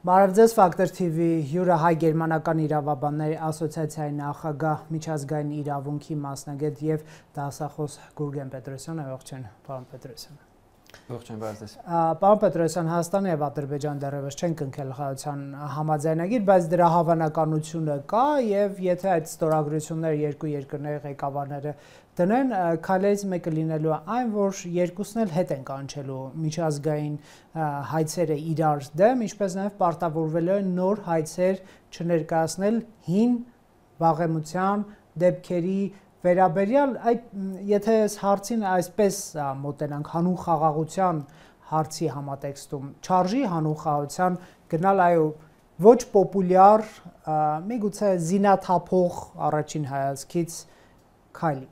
Բարև ձեզ, Factor TV հյուրը հայ գերմանական իրավաբանների ասոցիացիայի նախագահ, միջազգային իրավունքի մասնագետ եւ դասախոս Գուրգեն Պետրոսյանը, ողջույն, պարոն Պետրոսյան։ Ողջույն, բարև ձեզ։ Պարոն Պետրոսյան, Հայաստանը եւ Ադրբեջանը դեռևս չեն կնքել խաղաղության համաձայնագիր, բայց դրա հավանականությունը կա եւ եթե այդ ստորագրությունները երկու երկրների ղեկավարները դնեն, քայլերից մեկը լինելու է այն, որ երկուսն էլ հետ են կանչելու միջազգային հայցերը իրար դեմ, ինչպես նաեւ պարտավորվելու են նոր հայցեր չներկայացնել հին վաղեմության դեպքերի վերաբերյալ, եթե այս հարցին այսպես մոտենանք հանուն խաղաղության հարցի համատեքստում, չարժի հանուն խաղաղության գնալ այո ոչ պոպուլյար, միգուցե զինաթափող առաջին հայացքից քայլի։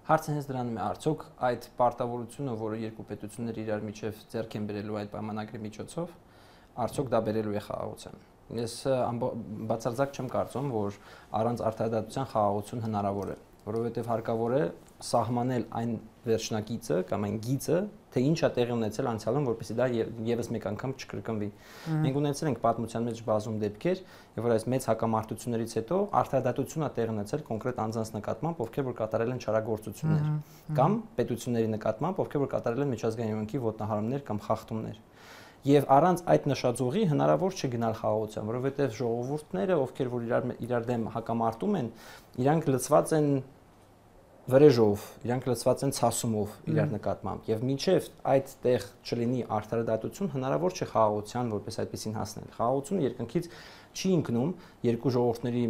Հարցը հենց դրանում է, արդյոք այդ պարտավորությունը, որը երկու պետությունները իրար միջև ձեռք են բերելու այդ պայմանագրի միջոցով, արդյոք դա բերելու է խաղաղության։ Ես բացարձակ չեմ կարծում, որ առանց արդարադատության խաղաղություն հնարավոր է, որովհետև հարկավոր է սահմանել այն վերջնակիցը կամ այն գիծը, թե ինչ է տեղի ունեցել անցյալում, որպեսզի դա եւս մեկ անգամ չկրկնվի։ Մենք ունեցել ենք պատմության մեջ բազում դեպքեր, եւ որ այս մեծ հակամարտություններից հետո արդարադատություն է տեղի ունեցել կոնկրետ անձանց նկատմամբ, ովքեր որ կատարել են չարագործություններ, կամ պետությունների նկատմամբ, ովքեր որ կատարել են միջազգային իրավունքի ոտնահարումներ կամ խախտումներ։ Եվ առանց այդ նշաձողի հնարավոր չէ գնալ խաղաղության, որովհետև ժողովուրդները, ովքեր որ իրար դեմ հակամարտում են, իրանք լցված են վրեժով, իրանք լցված են ցասումով իրար նկատմամբ, եւ մինչեւ այդտեղ չլինի արդարադատություն, հնարավոր չէ խաղաղության որպես այդպեսին հասնել։ Խաղաղությունը երկնքից չի ընկնում երկու ժողովուրդների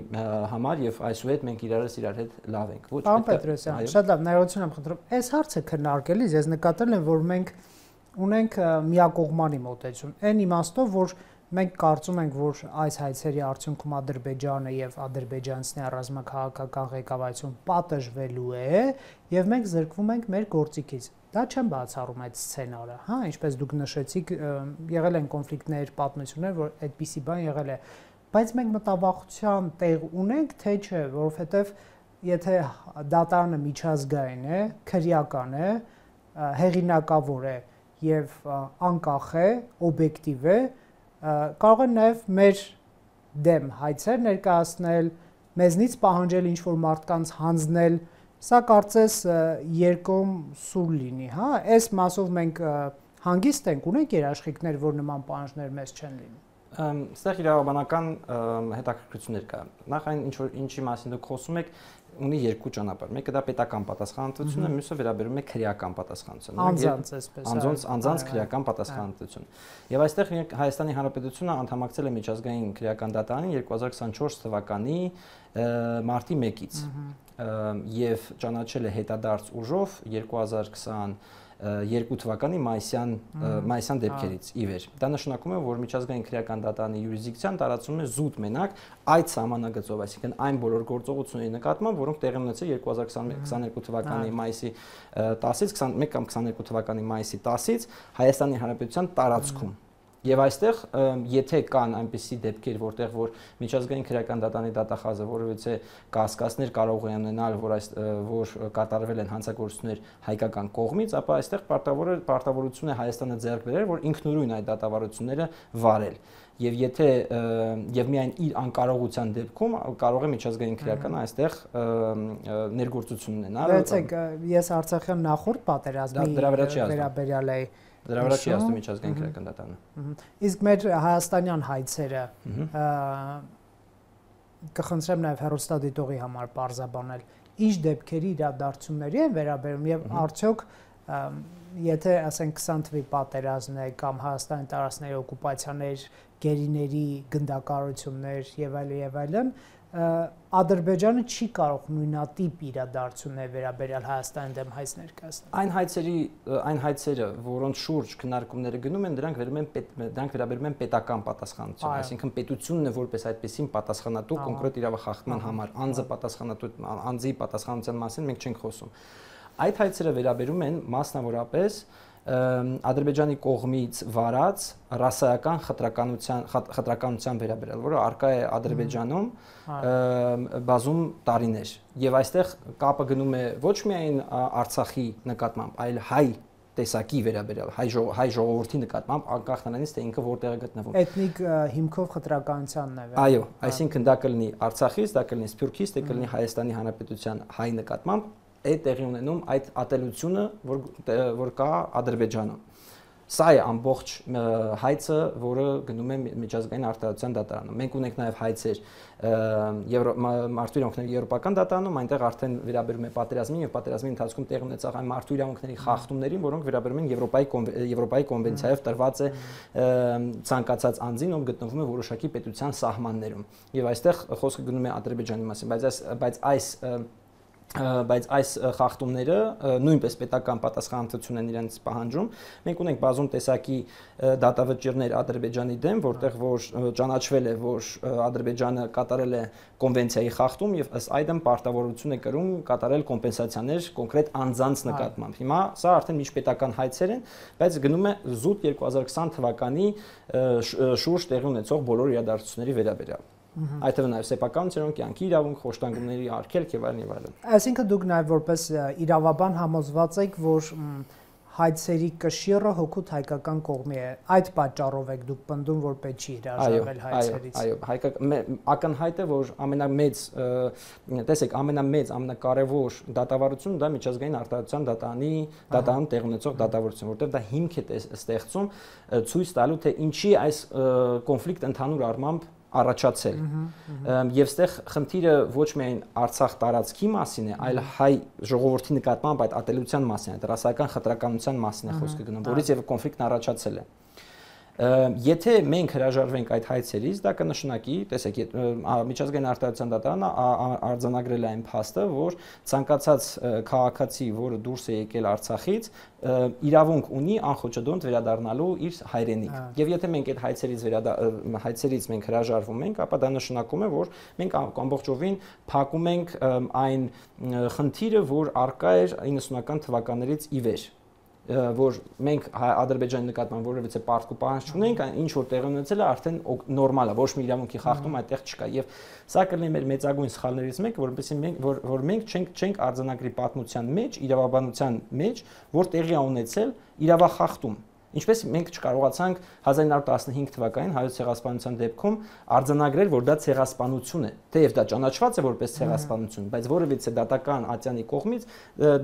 համար եւ այսուհետ մենք իրարից իրար հետ լավ ենք։ Ոչ պետք է։ Պարոն Պետրոսյան, շատ լավ, ներողություն եմ խնդրում։ Այս հարցը քննարկելիս ես նկատել եմ, որ մենք ունենք միակողմանի մոտեցում։ Այն իմաստով, որ մենք կարծում ենք, որ այս հայցերի արդյունքում Ադրբեջանը եւ ադրբեջանցիների ռազմաքաղաքական ղեկավարություն պատժվելու է եւ մենք զրկվում ենք մեր գործիքից։ Դա չեմ բացառում այդ սցենարը, հա, ինչպես դուք նշեցիք, եղել են կոնֆլիկտներ, պատմություններ, որ այդպիսի բան եղել է, բայց մենք մտավախության տեղ ունենք, թե չէ, որովհետեւ եթե դատարանը միջազգային է, քրեական է, հեղինակավոր է եւ անկախ է, օբյեկտիվ է, կարող են նաև մեր դեմ հայցեր ներկայացնել, մեզնից պահանջել ինչ-որ մարդկանց հանձնել, սա կարծես երկում սուր լինի, հա, այս մասով մենք հանգիստ ենք, ունենք երաշխիքներ, որ նման պահանջներ մեզ չեն լինի։ Այստեղ իրավաբանական հետաքրքրություններ կա։ Նախ այն ինչի մասին դուք խոսում եք, ունի երկու ճանապարհ։ Մեկը դա պետական պատասխանատվությունն է, մյուսը վերաբերում է քրեական պատասխանատվությանը։ Անձանց այսպես։ Անձանց քրեական պատասխանատվություն։ Եվ այստեղ Հայաստանի Հանրապետությունը անդամակցել է միջազգային քրեական դատարանին 2024 թվականի մարտի 1-ից եւ ճանաչել է հետադարձ ուժով 2022 թվականի մայիսյան դեպքերից ի վեր։ Դա նշանակում է, որ միջազգային քրեական դատարանի յուրիսդիկցիան տարածում է զուտ մենակ այդ սահմանագծով, այսինքն այն բոլոր գործողությունների նկատմամբ, որոնք տեղի ունեցել 2022 թվականի մայիսի 10-ից 21 կամ 22 թվականի մայիսի 10-ից Հայաստանի Հանրապետության տարածքում։ Եվ այստեղ եթե կան այնպիսի դեպքեր, որտեղ որ միջազգային քրեական դատարանի դատախազը որևիցե կասկածներ կարող է ունենալ, որ կատարվել են հանցագործություններ հայկական կողմից, ապա այստեղ պարտավորություն է Հայաստանը ձեռք բերել, որ ինքնուրույն այդ դատավարությունները վարել։ Եվ միայն իր անկարողության դեպքում կարող է միջազգային քրեականը այստեղ ներգործություն ունենալ։ Վերցեք, ես Արցախյան նախորդ պատերազմի վերաբերյալ էի Դրա վրա չի ասում միջազգային քրեական դատարանը։ Իսկ մեր հայաստանյան հայցերը կխնդրեմ նաև հեռուստադիտողի համար պարզաբանել, ինչ դեպքերի իրադարձությունների են վերաբերում եւ արդյոք եթե ասենք 20 թվականի պատերազմն է կամ Հայաստանի տարածքների օկուպացիաներ, գերիների գնդակառություններ եւ այլն, Ադրբեջանը չի կարող նույնատիպ իրադարձություններ վերաբերյալ Հայաստանի դեմ հայց ներկայացնել։ Այն հայցերը, որոնց շուրջ քննարկումները գնում են, դրանք վերաբերում են պետական պատասխանատվություն, այսինքն պետությունն է որպես այդպեսին պատասխանատու կոնկրետ իրավախախտման համար, անձի պատասխանատվության մասին մենք չենք խոսում։ Այդ հայցերը վերաբերում են մասնավորապես Ադրբեջանի կողմից վարած ռասայական խտրականության վերաբերյալ, որը արկա է Ադրբեջանում բազում տարիներ։ Եվ այստեղ կապը գնում է ոչ միայն Արցախի նկատմամբ, այլ հայ տեսակի վերաբերյալ հայ ժողովրդի նկատմամբ անկախ նրանից թե ինքը որտեղ է գտնվում։ Էթնիկ հիմքով խտրականությանն է։ Այո, այսինքն դա կլինի Արցախից, դա կլինի Սփյուռքից, դա կլինի Հայաստանի Հանրապետության հայ նկատմամբ է տեղի ունենում այդ ատելությունը, որ կա Ադրբեջանում։ Սա է ամբողջ հայցը, որը գնում է միջազգային արտադրության դատարանում։ Մենք ունենք նաև հայցեր մարդու իրավունքների եվրոպական դատարանում, այնտեղ արդեն վերաբերում է պատերազմին եւ պատերազմի ընթացքում տեղի ունեցող այն մարդու իրավունքների խախտումներին, որոնք վերաբերում են Եվրոպայի կոնվենցիայով տրված է ցանկացած անձին, ով գտնվում է որոշակի պետության սահմաններում։ Եվ այստեղ խոսքը գնում է Ադրբեջանի մասին, բայց այս խախտումները նույնպես պետական պատասխանատվություն են իրենց պահանջում։ Մենք ունենք բազում տեսակի դատավճիռներ Ադրբեջանի դեմ, որտեղ որ ճանաչվել է, որ Ադրբեջանը կատարել է կոնվենցիայի խախտում եւ ըստ այդմ պարտավորություն է կրում կատարել կոմպենսացիաներ կոնկրետ անձանց նկատմամբ։ Հիմա սա արդեն միջպետական հայցեր են, բայց գնում է զուտ 2020 թվականի շուրջ տեղի ունեցող բոլոր իրադարձությունների վերաբերյալ։ Այդ թվում նաև սեփականության կյանքի իրավունք, խոշտանգումների արգելք եւ այլն եւ այլն։ Այսինքն դուք նաև որպես իրավաբան համոզված եք, որ հայցերի կշիռը հօգուտ հայկական կողմի է։ Այդ պատճառով եք դուք պնդում, որ պետք չի հրաժարվել հայցերից։ Այո, ակնհայտ է, որ ամենամեծ, տեսեք, ամենակարևոր դատավարությունը դա միջազգային արտադրության դատարանում տեղ ունեցող դատավարություն, որտեղ դա հիմք է ստեղծում ցույց տալու, թե ինչի այս կոնֆլիկտ ընդհանուր առմամբ առաջացել։ Եվ այստեղ խնդիրը ոչ միայն Արցախ տարածքի մասին է, այլ հայ ժողովրդի նկատմամբ այդ ատելության մասին, այդ ռասայական խտրականության մասին է խոսքը գնում, որից եւ կոնֆլիկտն առաջացել է։ Եթե մենք հրաժարվենք այդ հայցերից, դա կնշանակի, տեսեք, միջազգային արտադրության դատարանը արձանագրել է այն փաստը, որ ցանկացած քաղաքացի, որը դուրս է եկել Արցախից, իրավունք ունի անխոչադոնտ վերադառնալու իր հայրենիք։ Եվ եթե մենք այդ հայցերից մենք հրաժարվում ենք, ապա դա նշանակում է, որ մենք ամբողջովին փակում ենք այն խնդիրը, որ առկա էր 90-ական թվականներից ի վեր, որ մենք Ադրբեջանի նկատմամբ որևիցե պարտք ու պահանջ չունենք, ինչ որ տեղի ունեցել է արդեն նորմալ է, ոչ մի իրավունքի խախտում այդտեղ չկա։ Եվ սա կլինի մեր մեծագույն սխալներից մեկը, որովհետեւ մենք չենք արձանագրի պատմության մեջ, իրավաբանության մեջ, որ տեղի է ունեցել իրավախախտում։ Ինչպես մենք չկարողացանք 1915 թվականին հայոց ցեղասպանության դեպքում արձանագրել, որ դա ցեղասպանություն է, թեև դա ճանաչված է որպես ցեղասպանություն, բայց որևիցե դատական ատյանի կողմից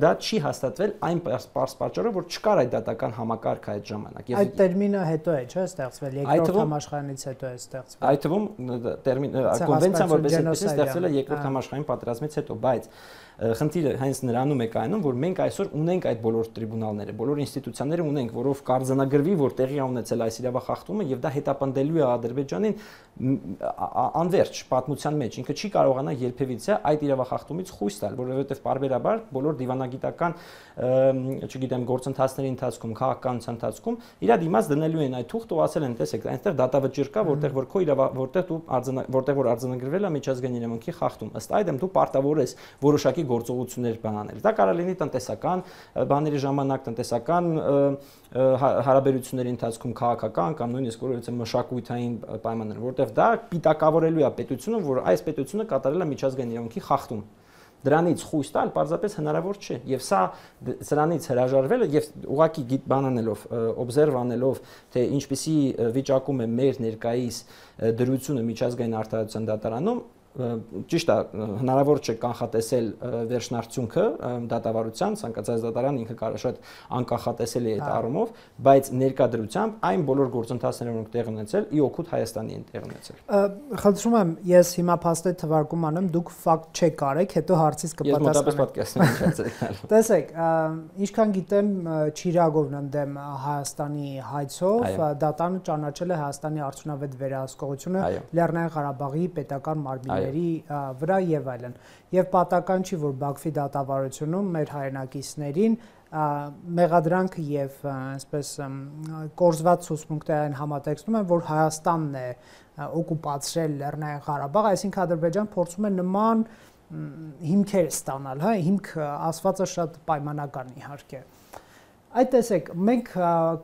դա չի հաստատվել այն պատճառով, որ չկար այդ դատական համակարգը այդ ժամանակ։ Այդ տերմինը հետո է, չէ՞, ստեղծվել, երկրորդ համաշխարհայինից հետո է ստեղծվել։ Այդ թվում կոնվենցիան որպես այդպես ստեղծվել է երկրորդ համաշխարհային պատերազմից հետո, բայց խնդիրը հենց նրանում է կայանում, որ մենք այսօր ունենք այդ բոլոր տրիբունալները, բոլոր ինստիտուցիաները ունենք, որով կարձանագրվի, որ տեղի է ունեցել այս իրավախախտումը եւ դա հետապնդելու է Ադրբեջանին անվերջ պատմության մեջ։ Ինքը չի կարողանա երբևիցե այդ իրավախախտումից խույս տալ, որովհետեւ պարբերաբար բոլոր դիվանագիտական, չգիտեմ, գործընթացների ընթացքում, քաղաքականության ընթացքում իրա դիմաց դնելու են այդ թուղթը ու ասել են, տեսեք, այնտեղ դատավճիռ կա, որտեղ որ արձանագրվել է միջազգային իրավունքի խախտում։ Ըստ այդմ դու պարտավոր ես որոշակի գործողություններ բանանել։ Դա կարող լինի տնտեսական բաների ժամանակ, տնտեսական հարաբերությունների ընթացքում քաղաքական կամ նույնիսկ որևիցե մշակութային պայմաններ, որտեղ դա պիտակավորելու է պետությունը, որ այս պետությունը կատարել է միջազգային իրավունքի խախտում։ Դրանից խույս տալ պարզապես հնարավոր չէ, եւ սրանից հրաժարվելը եւ ուղղակի բանանելով, օբզերվ անելով, թե ինչպիսի վիճակում է մեր ներկայիս դրությունը միջազգային արտադրության դատարանում, ճիշտ է, հնարավոր չէ կանխատեսել վերջնարդյունքը դատավարության, ցանկացած դատարան ինքը կարող շատ անկախատեսելի է այդ առումով, բայց ներկայությամբ այն բոլոր գործընթացները, որոնք տեղ ունեցել, ի օգուտ Հայաստանի են տեղ ունեցել։ Խնդրում եմ, ես հիմա փաստի թվարկում անեմ, դուք ֆակտ չեք արեք, հետո հարցից կպատասխանեք։ Տեսեք, ինչքան գիտեմ, Չիրագովն ընդդեմ Հայաստանի հայցով դատարանը ճանաչել է Հայաստանի արդյունավետ վերահսկողությունը Լեռնային Ղարաբաղի պետական մարմինների վրա եւ այլն։ Եվ պատական չի, որ Բաքվի դատավարությունում մեր հայրենակիցներին մեղադրանքը եւ այսպես կորզված ցուցմունքներն համատեքստում են, որ Հայաստանն է օկուպացրել Լեռնային Ղարաբաղը, այսինքն Ադրբեջան փորձում է նման հիմքեր ստանալ, հա, հիմք ասվածը շատ պայմանական իհարկե։ Այդ տեսեք, մենք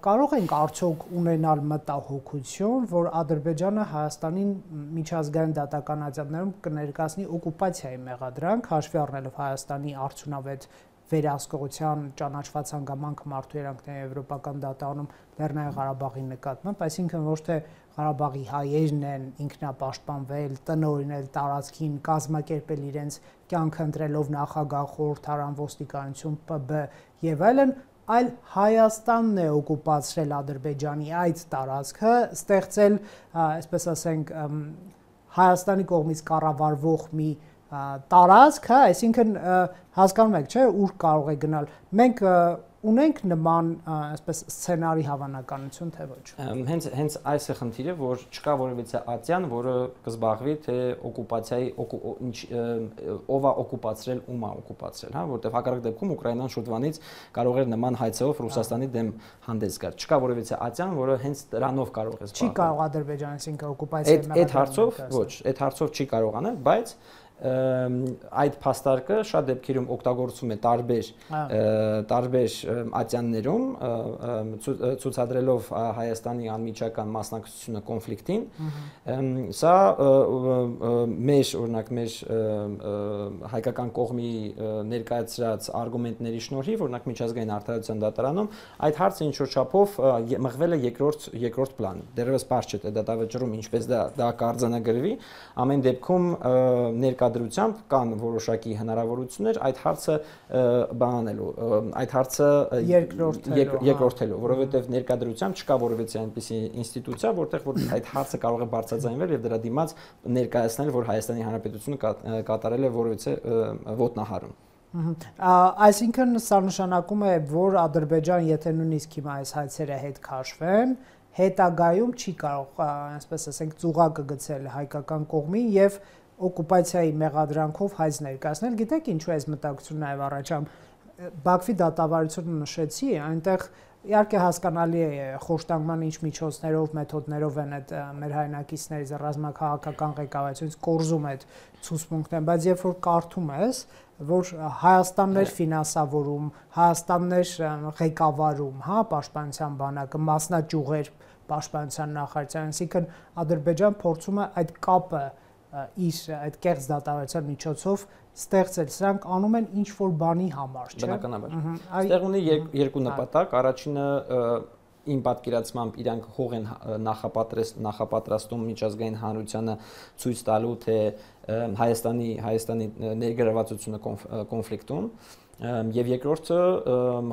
կարող ենք արդյոք ունենալ մտահոգություն, որ Ադրբեջանը Հայաստանին միջազգային դատական ատյաններում կներկայացնի օկուպացիայի մեղադրանք, հաշվի առնելով Հայաստանի արդյունավետ վերահսկողության ճանաչված հանգամանքը մարդու երանգների եվրոպական դատարանում Լեռնային Ղարաբաղի նկատմամբ, այսինքն ոչ թե Ղարաբաղի հայերն են ինքնապաշտպանվել, տնօրինել տարածքին, կազմակերպել իրենց կյանքը ընտրելով նախագահ, խորհրդարան, ոստիկանություն, ՊԲ եւ այլն, այլ Հայաստանն է օկուպացրել Ադրբեջանի այդ տարածքը, ստեղծել, այսպես ասենք, Հայաստանի կողմից կառավարվող մի տարածք, հա, այսինքն հասկանում եք, չէ, ուր կարող է գնալ։ Մենք ունենք նման, այսպես, սցենարի հավանականություն, թե ոչ։ Հենց այս է խնդիրը, որ չկա որևիցե ատյան, որը կզբաղվի թե օկուպացիայի ով է օկուպացրել, ում է օկուպացրել, հա, որտեղ հակառակ դեպքում Ուկրաինան շուտվանից կարող էր նման հայցով Ռուսաստանի դեմ հանդես գալ։ Չկա որևիցե ատյան, որը հենց դրանով կարող է զբաղվել։ Չի կարող Ադրբեջանը, այսինքն օկուպացիայի այդ հարցով, ոչ, այդ հարցով չի կարող անել, բայց այդ փաստարկը շատ դեպքերում օգտագործում է տարբեր ատյաններում ցուցադրելով Հայաստանի անմիջական մասնակցությունը կոնֆլիկտին, սա մեր օրինակ մեր հայկական կողմի ներկայացրած արգումենտների շնորհիվ, օրինակ միջազգային արդարության դատարանում այդ հարցը ինչ որ չափով մղվել է երկրորդ պլան։ Դեռևս բաց չէ դատավճռում ինչպես դա կարձանագրվի, ամեն դեպքում ներկայությամբ կան որոշակի հնարավորություններ այդ հարցը բանանելու, այդ հարցը երկրորդելու, որովհետև ներկայությամբ չկա որևէ այնպիսի ինստիտուցիա, որտեղ որ այդ հարցը կարող է բարձրաձայնվել եւ դրա դիմաց ներկայացնել, որ Հայաստանի Հանրապետությունը կատարել է որևէ ոտնահարում։ Այսինքն սա նշանակում է, որ Ադրբեջան, եթե նույնիսկ հիմա այս հայցերը հետ քաշվեն, հետագայում չի կարող, այսպես ասենք, ծուղակը գցել հայկական կողմին եւ օկուպացիայի մեղադրանքով հայց ներկայացնել։ Գիտեք ինչու այս մտակցությունը նաև առաջամ Բաքվի դատավարությունը նշեցի, այնտեղ իհարկե հասկանալի է խոշտանգման ինչ միջոցներով, մեթոդներով են այդ մեր հայրենակիցներից ռազմաքաղաքական ղեկավարությունից կորզում այդ ցուցմունքներն, բայց երբ որ կարդում ես, որ Հայաստանն էր ֆինանսավորում, Հայաստանն էր ղեկավարում, հա, պաշտպանության բանակը, մասնաճյուղեր պաշտպանության նախարարության, այսինքն Ադրբեջան փորձում է այդ կապը իր այդ կեղծ դատավարության միջոցով ստեղծել, սրանք անում են ինչ որ բանի համար, չէ՞։ Բնականաբար։ Այստեղ ունի երկու նպատակ, առաջինը իմ պատկերացմամբ իրանք հող են նախապատրաստում միջազգային հանրությանը ցույց տալու թե Հայաստանի ներգրավվածությունը կոնֆլիկտում եւ երկրորդը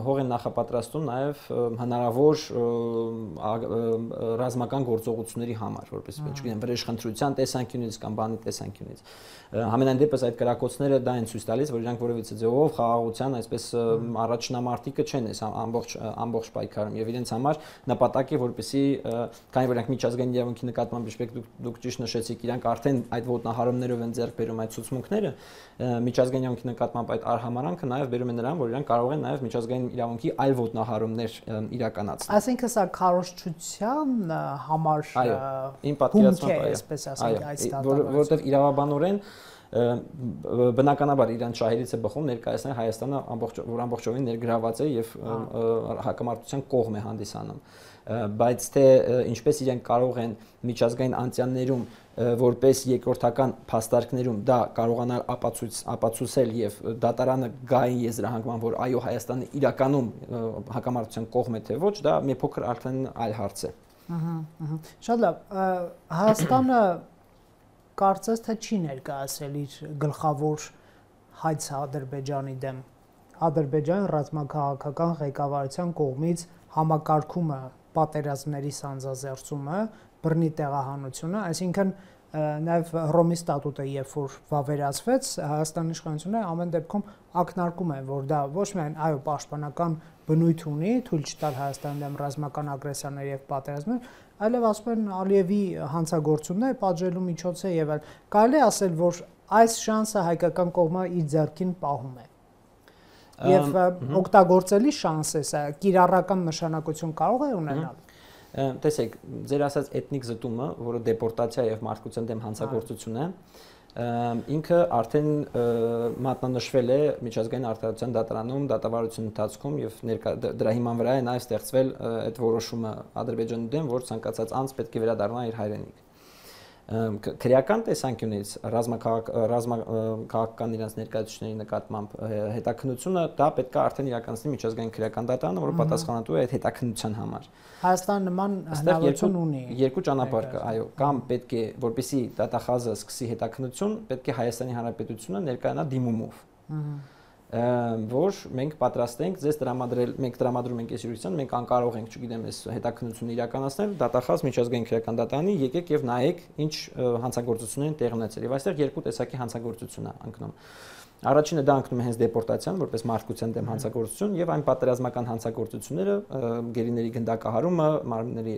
հող են նախապատրաստում նաեւ հնարավոր ռազմական գործողությունների համար, որպես չգիտեմ, վրեժխնդրության տեսանկյունից կամ բանի տեսանկյունից։ Համենայն դեպս այդ կրակոցները դա են ցույց տալիս, որ իրանք որևիցե ձևով խաղաղության այսպես առաջնամարտիկը չեն այս ամբողջ պայքարում եւ իրենց համար նպատակ է, որպեսզի քանի որ իրանք միջազգային իրավունքի նկատմամբ ինչպես դուք ճիշտ նշեցիք, իրանք արդեն այդ ոտնահարումներով են ձեռք բերում այդ ցուցմունքները, միջազգային իրավունքի նկատմամբ այդ արհամարանքը նաեւ բերում է նրան, որ իրանք կարող են նաեւ միջազգային իրավունքի այլ ոտնահարումներ իրականացնել։ Այսինքն սա քարոզչության համար իմ պատկերացմամբ այսպես ասենք այս որովհետեւ իրավաբանորեն բնականաբար իրանց շահերից է բխում ներկայացնել Հայաստանը որ ամբողջովին ներգրաված է եւ հակամարտության կողմ է հանդիսանում, բայց թե ինչպես իրենք կարող են միջազգային անձյաններում որպես երկրորդական փաստարկներում դա կարողանալ ապացուցել եւ դատարանը գային եզրահանգման, որ այո Հայաստանը իրականում հակամարտության կողմ է թե ոչ, դա մի փոքր արդեն այլ հարց է։ Շատ լավ, Հայաստանը կարծես թե չի ներկայացրել իր գլխավոր հայցը Ադրբեջանի դեմ։ Ադրբեջանի ռազմաքաղաքական ղեկավարության կողմից համակարգումը, պատերազմների սանձազերծումը, բռնի տեղահանությունը, այսինքն նաև Հռոմի ստատուտը, երբ որ վավերացվեց, Հայաստանի իշխանությունը ամեն դեպքում ակնարկում է, որ դա ոչ միայն այո պաշտպանական բնույթ ունի, թույլ չտալ Հայաստանի դեմ ռազմական ագրեսիաներ եւ պատերազմներ, այլև ասում են Ալիևի հանցագործությունները պատժելու միջոց է եւ այլ։ Կարելի է ասել, որ այս շանսը հայկական կողմը իր ձեռքին պահում է։ Եվ օգտագործելի շանս է սա, կիրառական նշանակություն կարող է ունենալ։ Տեսեք, ձեր ասած էթնիկ զտումը, որը դեպորտացիա եւ մարդկության դեմ հանցագործություն է, ինքը արդեն մատնանշվել է միջազգային արդարության դատարանում դատավարության ընթացքում եւ դրա հիման վրա է նաեւ ստեղծվել այդ որոշումը Ադրբեջանի դեմ, որ ցանկացած անձ պետք է վերադառնա իր հայրենիք։ քրեական տեսանկյունից ռազմաքաղաքական իրենց ներկայացուցիչների նկատմամբ հետաքննությունը դա պետք է արդեն իրականացնի միջազգային քրեական դատարանը, որը պատասխանատու է այդ հետաքննության համար։ Հայաստանը նման հնարավորություն ունի։ Երկու ճանապարհ կա, այո, կամ պետք է, որպեսզի դատախազը սկսի հետաքննություն, պետք է Հայաստանի Հանրապետությունը ներկայանա դիմումով։ Որ մենք պատրաստ ենք ձեզ տրամադրել, մենք տրամադրում ենք այս յուրիստան, մենք անկարող ենք, չգիտեմ, այս հետաքննությունը իրականացնել, դատախազ միջազգային քրեական դատարանի եկեք եւ նայեք ինչ հանցագործություններ են տեղի ունեցել։ Եվ այստեղ երկու տեսակի հանցագործություն է ընկնում։ Առաջինը դա ընկնում է հենց դեպորտացիան, որպես մարդկության դեմ հանցագործություն, եւ այն պատերազմական հանցագործությունները, գերիների գնդակահարումը, մարմինների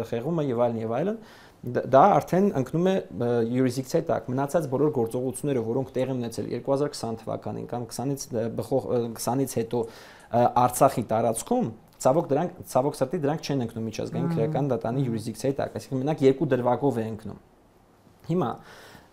խեղումը եւ այլն, դա արդեն ընկնում է յուրիսդիկցիայի տակ։ Մնացած բոլոր գործողությունները, որոնք տեղի ունեցել 2020 թվականին կամ 20-ից հետո Արցախի տարածքում, ցավոք սրտի դրանք չեն ընկնում միջազգային քրեական դատարանի յուրիսդիկցիայի տակ, այսինքն մենակ երկու դրվագով է ընկնում։ Հիմա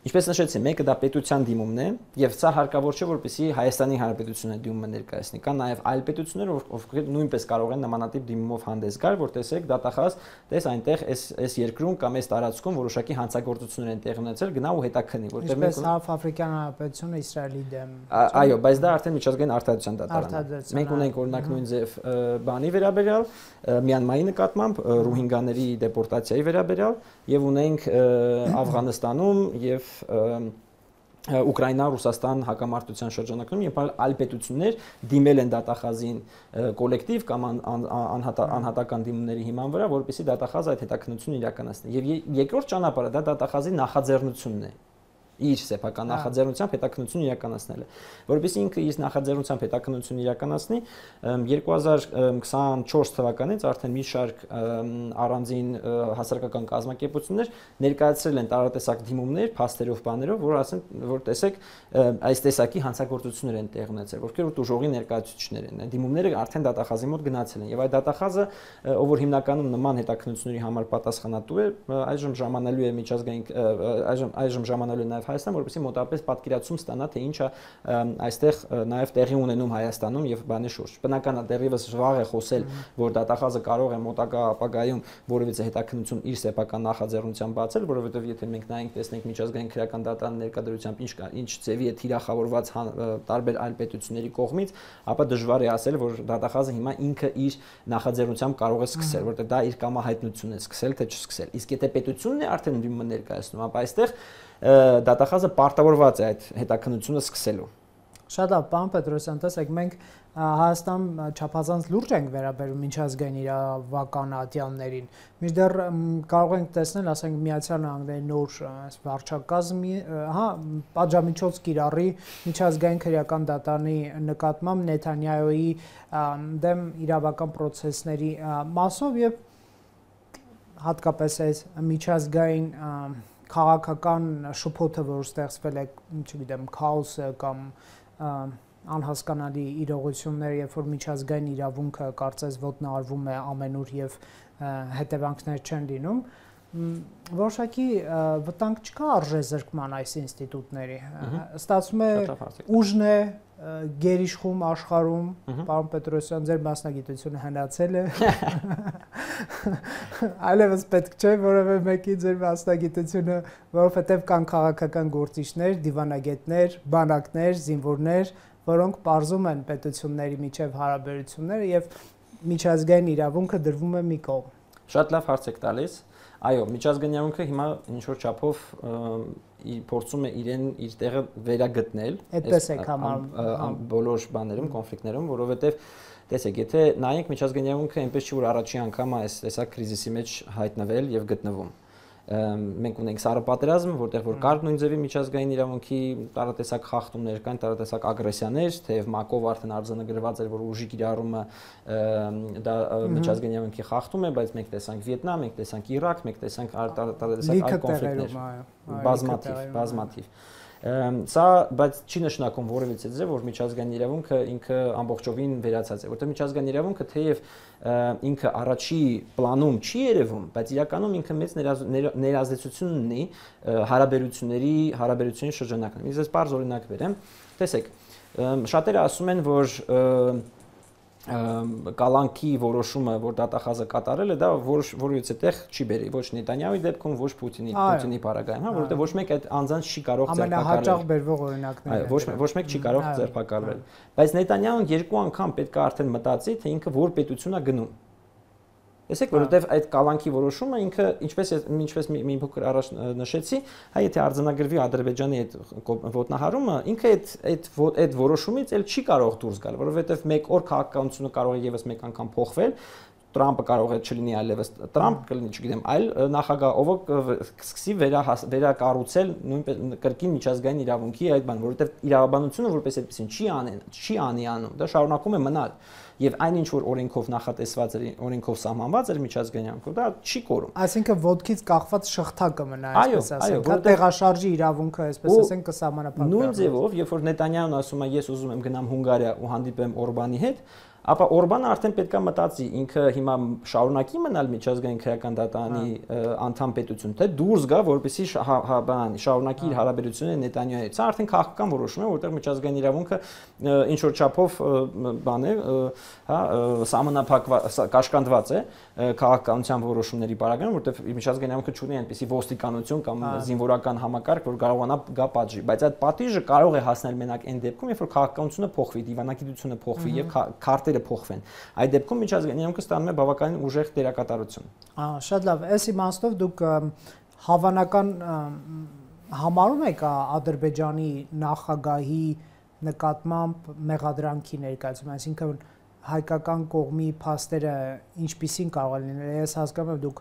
ինչպես նշեցի, մեկը դա պետության դիմումն է, եւ սա հարկավոր չէ, որպեսզի Հայաստանի Հանրապետությունը դիմումը ներկայացնի։ Կան նաեւ այլ պետություններ, ովքեր նույնպես կարող են նմանատիպ դիմումով հանդես գալ, որ տեսեք, դատախազ, տես այնտեղ այս երկրում կամ այս տարածքում որոշակի հանցագործություններ են տեղի ունեցել, գնա ու հետաքննի, որտեղ մենք Աֆրիկյան Հանրապետությունը Իսրայելի դեմ։ Այո, բայց դա արդեն միջազգային արդարության դատարանն է։ Մենք ունենք օրինակ նույն ձև բանի վերաբերյալ, Մյանմարի նկատմամբ, ռոհինգաների դեպորտացիայի վերաբերյալ եւ ունենք Աֆղանստանում եւ Ուկրաինա, Ռուսաստան հակամարտության շրջանակում եւ այլ պետություններ դիմել են դատախազին կոլեկտիվ կամ անհատական դիմումների հիման վրա, որպեսզի դատախազը այդ հետաքննությունը իրականացնի։ Եվ երկրորդ ճանապարհը դա դատախազի նախաձեռնությունն է։ Իր սեփական նախաձեռնությամբ հետաքննություն իրականացնելը, որովհետեւ ինքը իր նախաձեռնությամբ հետաքննություն իրականացնի 2024 թվականից արդեն մի շարք առանձին հասարակական կազմակերպություններ ներկայացրել են տարատեսակ դիմումներ, փաստերով, բաներով, որ ասեն, որ տեսեք, այս տեսակի հանցագործություններ են տեղի ունեցել, ովքեր ուժողի ներկայացուցիչներ են։ Դիմումները արդեն դատախազի մոտ գնացել են, եւ այդ դատախազը, ով որ հիմնականում նման հետաքննությունների համար պատասխանատու է, այժմ ժամանալու է միջազգային այժմ ժամանալու է Հայաստան, որպեսզի մոտապես պատկերացում ստանա, թե ինչ է այստեղ նաև տեղի ունենում Հայաստանում եւ բանի շուրջ։ Բնական է դեռևս վաղ է խոսել, որ դատախազը կարող է մոտակա ապագայում որևիցե հետաքննություն իր սեփական նախաձեռնությամբ բացել, որովհետեւ եթե մենք նայենք, տեսնենք միջազգային քրեական դատարանի ներկայությամբ ինչ ձևի է թիրախավորված տարբեր այլ պետությունների կողմից, ապա դժվար է ասել, որ դատախազը հիմա ինքը իր նախաձեռնությամբ կարող է սկսել, որտեղ դա իր կամահայտնությունն է սկսել, թե չսկսել։ Իսկ եթե պետությունն է արդեն դիմումը ներկայացնում, ապա այստեղ դատախազը պարտավորված է այդ հետաքննությունը սկսելու։ Շատ լավ, պարոն Պետրոսյան, տեսեք, մենք Հայաստան չափազանց լուրջ ենք վերաբերում միջազգային իրավական ատյաններին։ Մինչդեռ կարող ենք տեսնել, ասենք Միացյալ Նահանգների նոր վարչակազմի, պատժամիջոց կիրառի միջազգային քրեական դատարանի նկատմամբ Նեթանյահուի դեմ իրավական պրոցեսների մասով եւ հատկապես այս միջազգային քաղաքական շփոթը, որ ստեղծվել է, չգիտեմ, քաոսը կամ անհասկանալի իրողություններ, երբ որ միջազգային իրավունքը կարծես ոտնահարվում է ամենուր եւ հետևանքներ չեն լինում, որոշակի վտանգ չկա արժեզրկման այս ինստիտուտների։ Ստացվում է ուժն է գերիշխում աշխարհում, պարոն Պետրոսյան, ձեր մասնագիտությունը հնացել է։ Այլևս պետք չէ որևէ մեկի ձեր մասնագիտությունը, որովհետև կան քաղաքական գործիչներ, դիվանագետներ, բանակներ, զինվորներ, որոնք պարզում են պետությունների միջև հարաբերությունները եւ միջազգային իրավունքը դրվում է մի կողմ։ Շատ լավ հարց եք տալիս։ Այո, միջազգային իրավունքը հիմա ինչ որ չափով փորձում է իրեն իր տեղը վերագտնել այդպես է համարում բոլոր բաներում, կոնֆլիկտներում, որովհետև տեսեք, եթե նայենք միջազգային իրավունքը այնպես չի որ առաջի անգամ է այս տեսակ կրիզիսի մեջ հայտնվել եւ գտնվում։ Մենք ունենք սառը պատերազմ, որտեղ որ կար նույն ձևի միջազգային իրավունքի տարատեսակ խախտումներ կան, տարատեսակ ագրեսիաներ, թեև ՄԱԿ-ով արդեն արձանագրված էր, որ ուժի կիրառումը դա միջազգային իրավունքի խախտում է, բայց մենք տեսանք Վիետնամ, մենք տեսանք Իրաք, մենք տեսանք տարատեսակ այլ կոնֆլիկտներ, բազմաթիվ։ Սա բայց չի նշանակում որևիցե ձև, որ միջազգային իրավունքը ինքը ամբողջովին վերացած է, որտեղ միջազգային իրավունքը թեև ինքը առաջի պլանում չի երևում, բայց իրականում ինքը մեծ ներազդեցություն ունի հարաբերությունների շրջանակում։ Ես պարզ օրինակ բերեմ, տեսեք, շատերը ասում են, որ կալանքի որոշումը, որ դատախազը կատարել է, դա որից այդտեղ չի բերի ոչ Նետանյահուի դեպքում, ոչ Պուտինի պարագայում, հա, որովհետև ոչ մեկ այդ անձանց չի կարող ձերբակալել։ Ամենահաճախ բերվող օրինակներն են։ Ոչ մեկ չի կարող ձերբակալվել։ Բայց Նետանյահուն երկու անգամ պետք է արդեն մտածի, թե ինքը որ պետություն է գնում։ Տեսեք, որովհետև այդ կալանքի որոշումը ինքը ինչպես մի փոքր առաջ նշեցի, հա եթե արձանագրվի Ադրբեջանի այդ ոտնահարումը, ինքը այդ որոշումից էլ չի կարող դուրս գալ, որովհետև մեկ օր քաղաքականությունը կարող է եւս մեկ անգամ փոխվել, Տրամպը կարող է չլինի այլևս Տրամփ, կլինի, չգիտեմ, այլ նախագահ, ով կսկսի վերակառուցել նույնպես կրկին միջազգային իրավունքի այդ բան, որովհետև իրավաբանությունը որպես այդպեսին չի անի անում, դա շարունակում է մնալ։ Եվ այնինչ որ օրենքով նախատեսված էր, օրենքով սահմանված էր միջազգային իրավունքը, դա չի կորում։ Այսինքն ոտքից կախված շղթա կմնա, այսպես ասենք, դա տեղաշարժի իրավունքը, այսպես ասենք, կսահմանափակվի։ Նույն ձևով, երբ որ Նետանյահուն ասում է, ես ուզում եմ գնամ Հունգարիա ու հանդիպեմ Օրբանի հետ, ապա Օրբանը արդեն պետք է մտածի, ինքը հիմա շարունակի մնալ միջազգային քրեական դատարանի անդամ պետություն, թե դուրս գա, որպեսզի շարունակի իր հարաբերությունները Նետանյահուի հետ։ Սա արդեն քաղաքական որոշում է, որտեղ միջազգային իրավունքը ինչ որ չափով բան է, հա, սահմանափակված, կաշկանդված է քաղաքականության որոշումների պարագայում, որտեղ միջազգային իրավունքը չունի այնպիսի ոստիկանություն կամ զինվորական համակարգ, որ կարողանա գա պատժի, բայց այդ պատիժը կարող է հասնել մենակ այն դեպքում, երբ որ քաղաքականությունը փոխվի, դիվանագիտությունը փոխվի եւ քարտերը փոխվեն։ Այդ դեպքում միջազգային իրավունքը ստանում է բավականին ուժեղ դերակատարություն։ Շատ լավ, այս իմաստով դուք հավանական համարում եք Ադրբեջանի նախագահի նկատմամբ մեղադրանքի ներկայացում, այսինքն հայկական կողմի փաստերը ինչպիսին կարող են լինել։ Ես հասկանում եմ դուք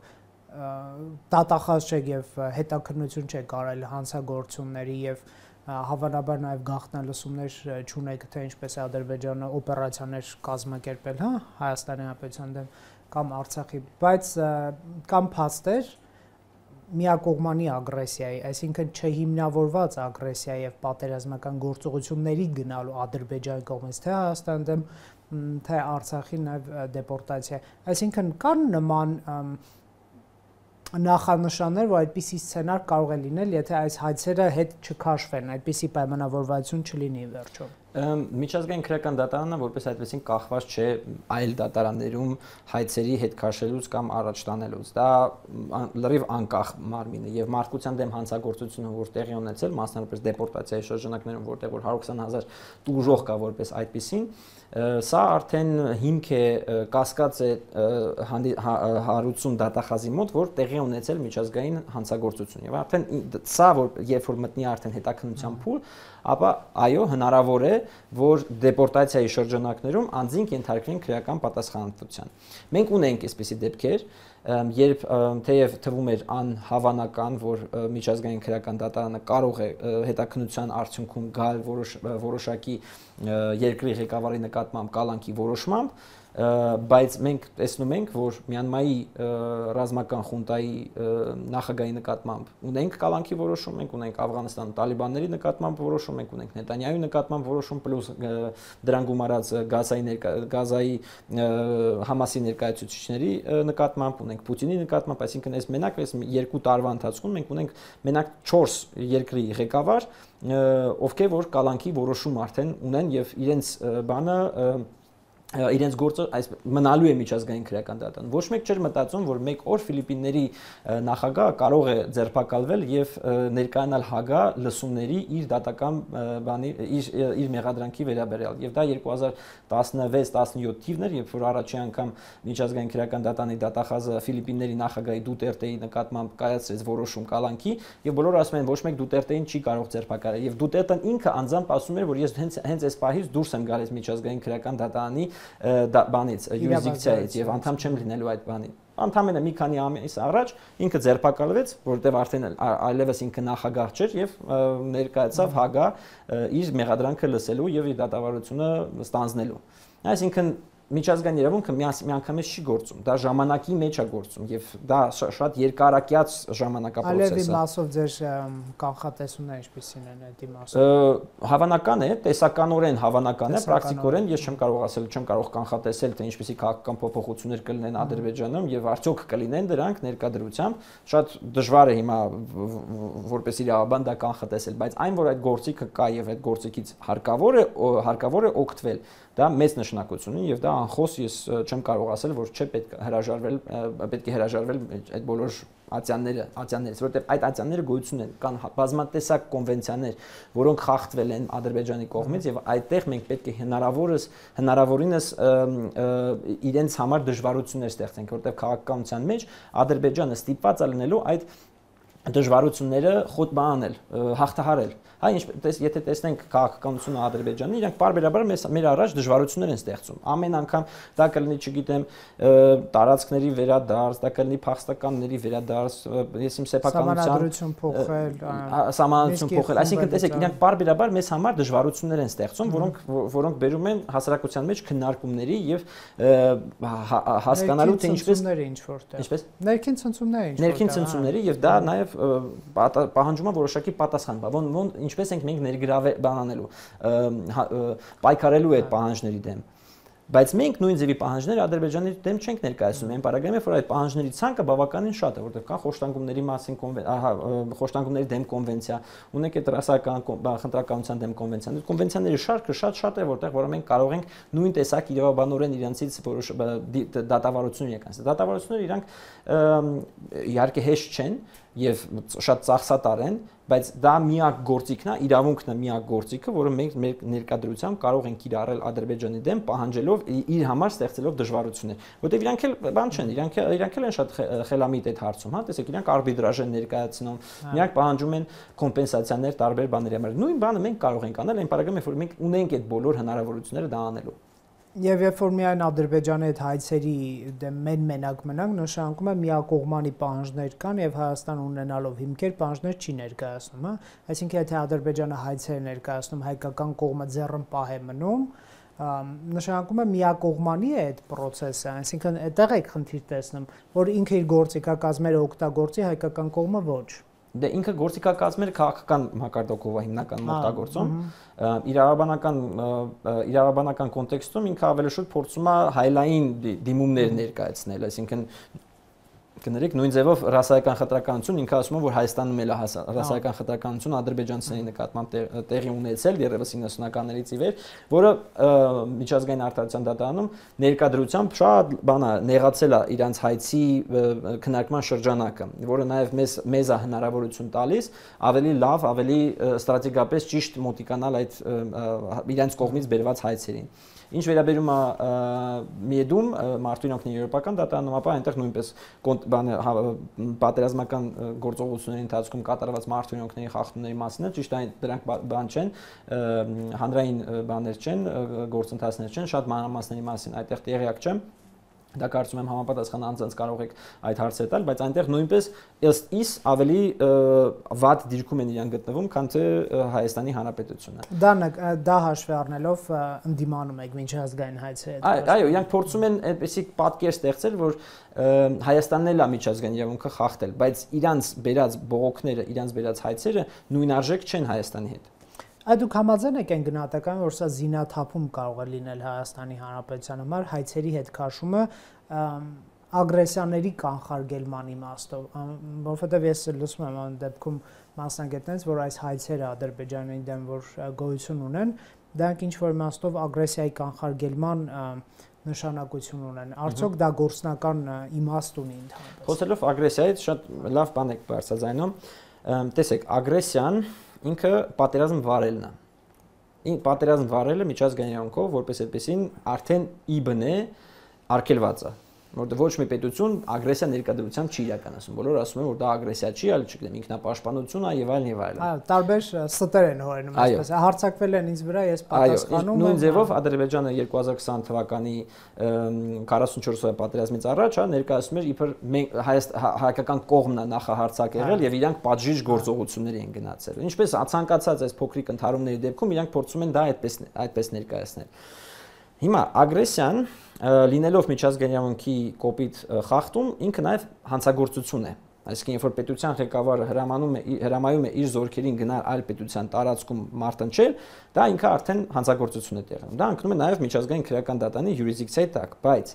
դատախազ չեք եւ հետաքննություն չեք արել հանցագործությունների եւ հավանաբար նաև գաղտնալսումներ չունեք, թե ինչպես է Ադրբեջանը օպերացիաներ կազմակերպել, հա, Հայաստանի Հանրապետության դեմ կամ Արցախի, բայց կամ փաստեր միակողմանի ագրեսիայի, այսինքն չհիմնավորված ագրեսիա եւ պատերազմական գործողությունների գնալու Ադրբեջանի կողմից, թե Հայաստանի դեմ, թե Արցախի նաև դեպորտացիա, այսինքն կան նման նախանշաններ, որ այդպիսի սցենար կարող է լինել, եթե այս հայցերը հետ չքաշվեն, այդպիսի պայմանավորվածություն չլինի վերջում։ Միջազգային քրեական դատարանը որպես այդպեսին կախված չէ այլ դատարաններում հայցերի հետ քաշելուց կամ առաջ տանելուց։ Դա լրիվ անկախ մարմին է եւ մարդկության դեմ հանցագործությունը, որ տեղի ունեցել, մասնավորապես դեպորտացիայի շրջանակներում, որտեղ որ 120,000 տուժող կա որպես այդպեսին, սա արդեն հիմք է, կասկած է հարուցում դատախազի մոտ, որ տեղի ունեցել միջազգային հանցագործություն։ Եվ արդեն սա որ երբ որ մտնի արդեն հետաքննության փուլ, ապա այո, հնարավոր է, որ դեպորտացիայի շրջանակներում անձինք ենթարկվեն քրեական պատասխանատվության։ Մենք ունենք այսպիսի դեպքեր, երբ թեև թվում էր անհավանական, որ միջազգային քրեական դատարանը կարող է հետաքննության արդյունքում գալ որոշակի երկրի ղեկավարի նկատմամբ կալանքի որոշմամբ, բայց մենք տեսնում ենք, որ Մյանմայի ռազմական խունտայի նախագահի նկատմամբ ունենք կալանքի որոշում, մենք ունենք Աֆղանստանի տալիբանների նկատմամբ որոշում, մենք ունենք Նետանյահուի նկատմամբ որոշում, պլյուս դրան գումարած Գազայի Համասի ներկայացուցիչների նկատմամբ, ունենք Պուտինի նկատմամբ, այսինքն այս մենակ այս երկու տարվա ընթացքում մենք ունենք մենակ 4 երկրի ղեկավար, ովքեր որ կալանքի որոշում արդեն ունեն եւ իրենց բանը իրենց գործը այս մնալու է միջազգային քրեական դատարան։ Ոչ մեկ չէր մտածում, որ մեկ օր Ֆիլիպինների նախագահը կարող է ձերբակալվել եւ ներկայանալ Հագա լսումների իր դատական բանի իր մեղադրանքի վերաբերյալ։ Եվ դա 2016-17 թիվն էր, երբ որ առաջի անգամ միջազգային քրեական դատարանի դատախազը Ֆիլիպինների նախագահի Դուտերտեի նկատմամբ կայացրեց որոշում կալանքի, եւ բոլորը ասում են ոչ մեկ Դուտերտեին չի կարող ձերբակալել։ Եվ Դուտերտեն ինքը անձամբ ասում էր, որ ես հենց այս պահից դուրս եմ գալիս միջազգային քրեական դատարանի բանից, յուրիսդիկցիայից եւ անդամ չեմ լինելու այդ բանի։ Անդամենը մի քանի ամիս առաջ ինքը ձերբակալվեց, որովհետեւ արդեն այլևս ինքը նախագահ չէր եւ ներկայացավ Հագա իր մեղադրանքը լսելու եւ իր դատավարությունը ստանձնելու։ Այսինքն միջազգային իրավունքը միանգամից չի գործում, դա ժամանակի մեջ է գործում եւ դա շատ երկարակյաց ժամանակապրոցես է։ Այլևս մասով ձեր կանխատեսումները ինչպիսին են այդ իմաստով։ Հավանական է, տեսականորեն հավանական է, պրակտիկորեն ես չեմ կարող ասել, չեմ կարող կանխատեսել, թե ինչպիսի քաղաքական փոփոխություններ կլինեն Ադրբեջանում եւ արդյոք կլինեն դրանք ներկայդրությամբ։ Շատ դժվար է հիմա որպես իրավաբան դա կանխատեսել, բայց այն որ այդ գործիքը կա եւ այդ գործիքից հարկավոր է օգտվել, դա մեծ նշանակություն ունի եւ դա անխոս ես չեմ կարող ասել, որ չէ պետք է հրաժարվել այդ բոլոր ատյաններից, որովհետև այդ ատյանները գոյություն են, կան բազմատեսակ կոնվենցիաներ, որոնք խախտվել են Ադրբեջանի կողմից եւ այդտեղ մենք պետք է հնարավորինս իրենց համար դժվարություններ ստեղծենք, որովհետև քաղաքականության մեջ Ադրբեջանը ստիպված է լինելու այդ դժվարությունները խոտ բանել, հաղթահարել։ Հա, ինչպես եթե տեսնենք քաղաքականությունը Ադրբեջանի, իրանք բարբերաբար մեր առաջ դժվարություններ են ստեղծում։ Ամեն անգամ դա կլինի, չգիտեմ, տարածքների վերադարձ, դա կլինի փախստականների վերադարձ, ես իմ սեփականության սահմանադրություն փոխել, այսինքն տեսեք, իրանք բարբերաբար մեզ համար դժվարություններ են ստեղծում, որոնք բերում են հասարակության մեջ քննարկումների եւ հասկանալու թե ինչպես ներքին ցնցումները ներքին ցնցումների եւ դա նաեւ պահանջում է որոշակի պատասխան, ոնց ինչպես ենք մենք ներգրավել բանանելու պայքարելու այդ պահանջների դեմ, բայց մենք նույն ձևի պահանջներ Ադրբեջանի դեմ չենք ներկայացնում, այն պարագայում է, որ այդ պահանջների ցանկը բավականին շատ է, որտեղ կա խոշտանգումների մասին խոշտանգումների դեմ կոնվենցիա, ունենք այդ ռասայական խնդրականության դեմ կոնվենցիան, այդ կոնվենցիաների շարքը շատ է, որտեղ մենք կարող ենք նույն տեսակ իրավաբանորեն իրանցից որոշ դատավարություն եկան։ Դատավարությունները իրանք իհարկե հեշտ չեն եւ շատ ծախսատար են, բայց դա միակ գործիքն է, իրավունքն է միակ գործիքը, որը մենք մեր ներկայությամբ կարող ենք կիրառել Ադրբեջանի դեմ, պահանջելով իր համար ստեղծելով դժվարություններ, որտեղ իրանք էլ բան չեն, իրանք էլ են շատ խելամիտ այդ հարցում, հա, տեսեք, իրանք արբիտրաժ են ներկայացնում, իրանք պահանջում են կոմպենսացիաներ տարբեր բաների համար։ Նույն բանը մենք կարող ենք անել, այն պարագայում է, որ մենք ունենք այդ բոլոր հնարավորությունները դա անելու։ Եվ երբ որ միայն Ադրբեջանի այդ հայցերի դեմ մենակ մնանք, նշանակում է միակողմանի պահանջներ կան եւ Հայաստան ունենալով հիմքեր պահանջներ չի ներկայացնում, հա։ Այսինքն եթե Ադրբեջանը հայցեր ներկայացնում, հայկական կողմը ձեռնպահ է մնում, նշանակում է միակողմանի է այդ process-ը, այսինքն այդտեղ եք խնդիր տեսնում, որ ինքը իր գործիքակազմերը օգտագործի, հայկական կողմը ոչ։ Դե ինքը գործիքակազմերը քաղաքական մակարդակով է հիմնականում օգտագործում, իրավաբանական կոնտեքստում ինքը ավելի շուտ փորձում է հայլային դիմումներ ներկայացնել, այսինքն կներեք նույն ձևով ռասայական խտրականություն ինքը ասում է որ Հայաստանում էլ է ռասայական խտրականություն ադրբեջանցիների նկատմամբ տեղի ունեցել 30-90-ականներից ի վեր, որը միջազգային արտադրության դատարանում ներկայությամբ շատ բան է նեղացել է իրանց հայցի քննարկման շրջանակը, որը նաև մեզ է հնարավորություն տալիս ավելի լավ, ավելի ստրատեգիապես ճիշտ մոտիկանալ այդ իրանց կողմից բերված հայցերին։ Ինչ վերաբերում է Միեդում Մարտիրոսյանի եվրոպական դատարանում, ապա այնտեղ նույնպես պատերազմական գործողությունների ընթացքում կատարված մարտիրոսների խախտումների մասին է, ճիշտ այն դրանք բան չեն, հանրային բաներ չեն, գործընթացներ չեն, շատ մանրամասների մասին այդտեղ տեղյակ չեմ։ Դա կարծում եմ համապատասխան անձանց կարող եք այդ հարցը տալ, բայց այնտեղ նույնպես ըստ իս ավելի վատ դիրքում են իրան գտնվում, քան թե Հայաստանի Հանրապետությունը։ Դա հաշվի առնելով ընդդիմանում եք միջազգային հայցերը։ Այո, իրանք փորձում են այդպիսի պատկեր ստեղծել, որ Հայաստանն էլ է միջազգային իրավունքը խախտել, բայց իրանց բերած բողոքները, իրանց բերած հայցերը նույնարժեք չեն Հայաստանի հետ։ Դուք համաձայն եք այն գնահատականը, որ սա զինաթափում կարող է լինել Հայաստանի Հանրապետության համար հայցերի հետ քաշումը ագրեսիաների կանխարգելման իմաստով, որովհետև ես լսում եմ այն դեպքում մասնագետներից, որ այս հայցերը Ադրբեջանի դեմ որ գոյություն ունեն, դրանք ինչ որ իմաստով ագրեսիայի կանխարգելման նշանակություն ունեն։ Արդյոք դա գործնական իմաստ ունի ընդհանրապես։ Խոսելով ագրեսիայից շատ լավ բան եք բարձրացնում։ Տեսեք, ագրեսիան ինքը պատերազմ վարելն է։ Պատերազմ վարելը միջազգային իրավունքով որպես այդպեսին արդեն իբն է արգելված է, որտեղ ոչ մի պետություն ագրեսիա ներկայությամբ չի իրականացնում։ Բոլորը ասում են, որ դա ագրեսիա չի, այլ չգիտեմ, ինքնապաշտպանություն է եւ այլն եւ այլն։ Այո, տարբեր ստեր են հորինում, այսպես հարձակվել են ինձ վրա, ես պատասխանում եմ։ Նույն ձևով Ադրբեջանը 2020 թվականի 44-օրյա պատերազմից առաջ ներկայացնում էր իբր հայկական կողմն է նախահարձակ եղել եւ իրանք պատժիչ գործողություններ են գնացել։ Ինչպես ցանկացած այս փոքրիկ ընդհարումների դեպքում իրանք փորձում են դա այդպես ներկայացնել։ Հիմա ագրեսիան լինելով միջազգային իրավունքի կոպիտ խախտում, ինքը նաև հանցագործություն է։ Այսինքն, երբ որ պետության ղեկավարը հրամայում է իր զորքերին գնալ այլ պետության տարածքում մարտնչել, դա ինքը արդեն հանցագործություն է տեղում։ Դա ընկնում է նաև միջազգային քրեական դատարանի յուրիսդիկցիայի տակ, բայց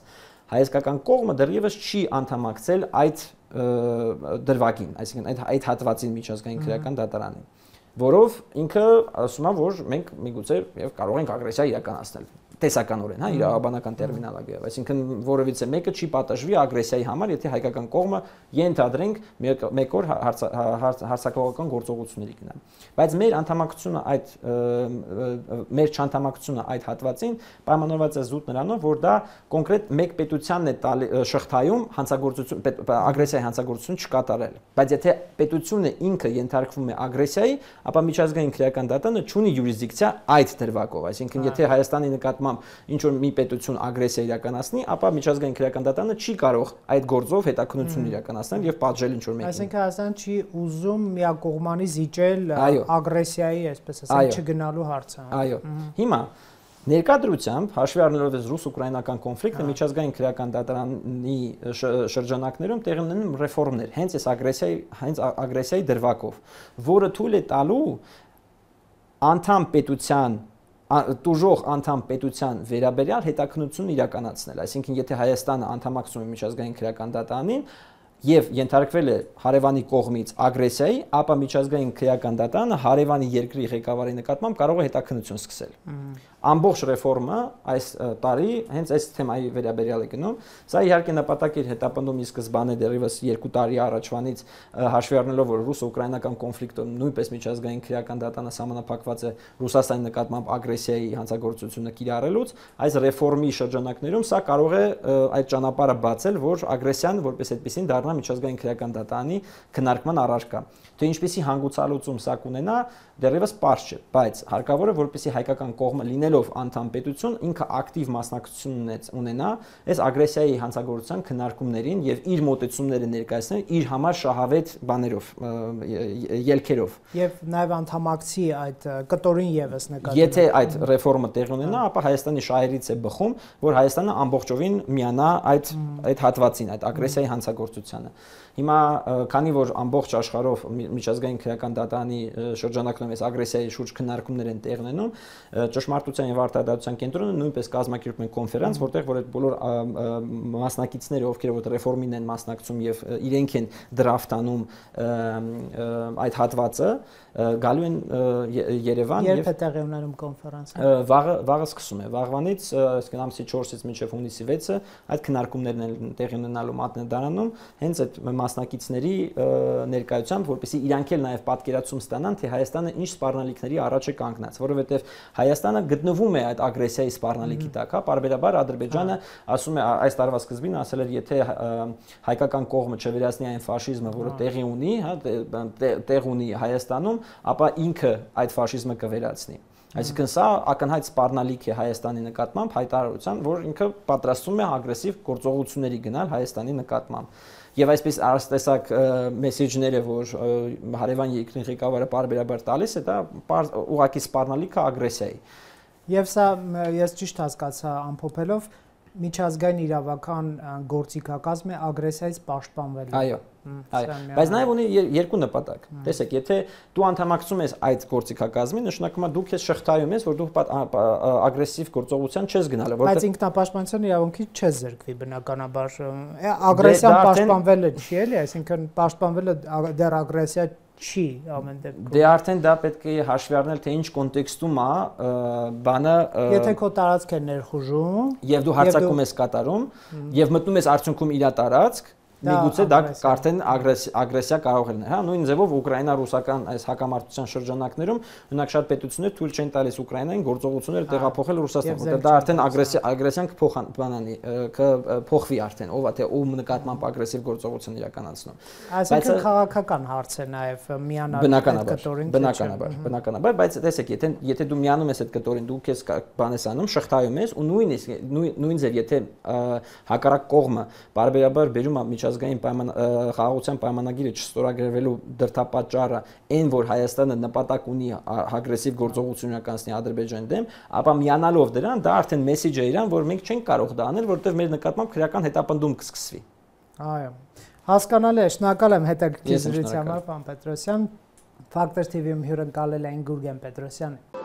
հայկական կողմը դեռևս չի անդամակցել այդ դրվագին, այսինքն այդ հատվածին միջազգային քրեական դատարանին, որով ինքը ասում է, որ մենք միգուցե եւ կարող ենք ագրեսիա իրականացնել։ տեսականորեն, հա, իրավաբանական տերմինոլոգիայով, այսինքն որևիցե մեկը չի պատժվի ագրեսիայի համար, եթե հայկական կողմը ենթադրենք մեկ օր հարձակողական գործողությունների գնա։ Բայց մեր անդամակցությունը մեր չանդամակցությունը այդ հատվածին պայմանավորված է զուտ նրանով, որ դա կոնկրետ մեկ պետությանն է շղթայում ագրեսիայի հանցագործություն չկատարել։ Բայց եթե պետությունը ինքը ենթարկվում է ագրեսիայի, ապա միջազգային քրեական դատարանը չունի յուրիսդիկցիա այդ դրվագով, այսինքն եթե Հայաստանի նկատմամբ ինչ որ մի պետություն ագրեսիա իրականացնի, ապա միջազգային քրեական դատարանը չի կարող այդ գործով հետաքննություն իրականացնել եւ պատժել ինչ որ մեկին։ Այսինքն Հայաստանը չի ուզում միակողմանի զիջել ագրեսիայի, այսպես ասած, չգնալու հարցը։ Այո։ Հիմա ներկայությամբ հաշվի առնելով այս ռուս-ուկրաինական կոնֆլիկտը միջազգային քրեական դատարանի շրջանակներում տեղի ունենում ռեֆորմներ, հենց ագրեսիայի դրվագով, որը թույլ է տալու անդամ պետության տուժող անդամ պետության վերաբերյալ հետաքննություն իրականացնել, այսինքն եթե Հայաստանը անդամակցում է միջազգային քրեական դատարանին եւ ենթարկվել է հարևանի կողմից ագրեսիայի, ապա միջազգային քրեական դատարանը հարևանի երկրի ղեկավարի նկատմամբ կարող է հետաքննություն սկսել։ Ամբողջ ռեֆորմը այս տարի հենց այս թեմայի վերաբերյալ է գնում։ Սա իհարկե նպատակ էր հետապնդում ի սկզբանե դեռևս 2 տարի առաջվանից հաշվի առնելով, որ ռուս-ուկրաինական կոնֆլիկտը նույնպես միջազգային քրեական դատարանը սահմանափակված է Ռուսաստանի նկատմամբ ագրեսիայի հանցագործությունը կիրառելուց, այս ռեֆորմի շրջանակներում սա կարող է այդ ճանապարհը բացել, որ ագրեսիան որպես այդպեսին դառնա միջազգային քրեական դատարանի քննարկման առարկա։ Թե ինչպեսի հանգուցալուծում սա կունենա, դեռևս պարզ չէ, բայց հարկավոր է որպեսզի հայկական կողմը լինելով անդամ պետություն ինքը ակտիվ մասնակցություն ունենա այս ագրեսիայի հանցագործության քննարկումներին եւ իր մոտեցումները ներկայացնել իր համար շահավետ բաներով, ելքերով։ Եւ նաեւ անդամակցի այդ կտորին եւս նկատի։ Եթե այդ ռեֆորմը տեղի ունենա, ապա Հայաստանի շահերից է բխում, որ Հայաստանը ամբողջովին միանա այդ հատվածին, այդ ագրեսիայի հանցագործությանը։ Հիմա քանի որ ամբողջ աշխարհով միջազգային քրեական դատարանի շրջանակներում այս ագրեսիայի շուրջ քննարկումներ են տեղի ունենում, ճշմարտության եւ արտադրության կենտրոնը նույնպես կազմակերպում է կոնֆերանս, որտեղ որ այդ բոլոր մասնակիցները, ովքեր որ ռեֆորմին են մասնակցում եւ իրենք են դրաֆտանում այդ հատվածը, գալու են Երևան եւ երբ է տեղի ունենում կոնֆերանսը։ Վաղը սկսում է, վաղվանից, այսինքն ամսի 4-ից մինչև հունիսի 6-ը այդ քննարկումներն են տեղի ունենալու մատնեդարանում, հենց այդ մասնակիցների ներկայությամբ, որպեսզի իրանք էլ նաև պատկերացում ստանան, թե Հայաստանը ինչ սպառնալիքների առաջ է կանգնած, որովհետև Հայաստանը գտնվում է այդ ագրեսիայի սպառնալիքի տակ, հա, պարբերաբար Ադրբեջանը ասում է այս տարվա սկզբին ասել էր, եթե հայկական կողմը չվերացնի այն ֆաշիզմը, որը տեղի ունի, հա, տեղ ունի Հայաստանում, ապա ինքը այդ ֆաշիզմը կվերացնի։ Այսինքն սա ակնհայտ սպառնալիք է Հայաստանի նկատմամբ հայտարարության, որ ինքը պատրաստվում է ագրեսիվ գործողությունների գնալ Հայաստանի նկատմամբ։ Եվ այսպես տեսակ մեսեջները, որ հարևան երկրի ղեկավարը պարբերաբար տալիս է, դա ուղղակի սպառնալիք է ագրեսիայի։ Եվ սա ես ճիշտ հասկացա ամփոփելով միջազգային իրավական գործիքակազմ է ագրեսիայից պաշտպանվելու։ Այո։ Բայց նաև ունի երկու նպատակ։ Տեսեք, եթե դու անդամակցում ես այդ գործիքակազմին, նշանակում է դու քեզ շղթայում ես, որ դու ագրեսիվ գործողության չես գնալու, որտեղ Բայց ինքնապաշտպանության իրավունքից չես զրկվի բնականաբար։ Ագրեսիան պաշտպանվելը չի էլի, այսինքն պաշտպանվելը դեռ ագրեսիա չի ամեն դեպքում։ Դե արդեն դա պետք է հաշվի առնել, թե ինչ կոնտեքստում է բանը։ Եթե քո տարածք է ներխուժում եւ դու հարձակում ես կատարում եւ մտնում ես արդյունքում իր տարածք, միգուցե դա արդեն ագրեսիա կարող է լինել, հա, նույն ձևով ուկրաինա-ռուսական այս հակամարտության շրջանակներում ունակ շատ պետություններ թույլ չեն տալիս Ուկրաինային գործողությունները տեղափոխել Ռուսաստան, որտեղ դա արդեն ագրեսիան կփոխվի արդեն, ով է թե ում նկատմամբ ագրեսիվ գործողություն իրականացնում։ Այսինքն քաղաքական հարց է նաև միանալ այդ կտորին։ Բնականաբար, բայց տեսեք, եթե դու միանում ես այդ կտորին, դու քեզ բան ես անում, շղթայում ես ու նույն ձև եթե հակառակ կողմը բարբերաբար բերում է միջազգային խաղաղության պայմանագիրը չստորագրվելու դրդապատճառը այն, որ Հայաստանը նպատակ ունի ագրեսիվ գործողություն իրականացնի Ադրբեջանի դեմ, ապա միանալով դրան դա արդեն մեսեջ է իրան, որ մենք չենք կարող դա անել, որովհետև մեր նկատմամբ քրեական հետապնդում կսկսվի։ Այո։ Հասկանալի է, շնորհակալ եմ հետաքրքիր զրույցի համար, պարոն Պետրոսյան։ Factor TV-ում հյուրընկալել էին Գուրգեն Պետրոսյանը։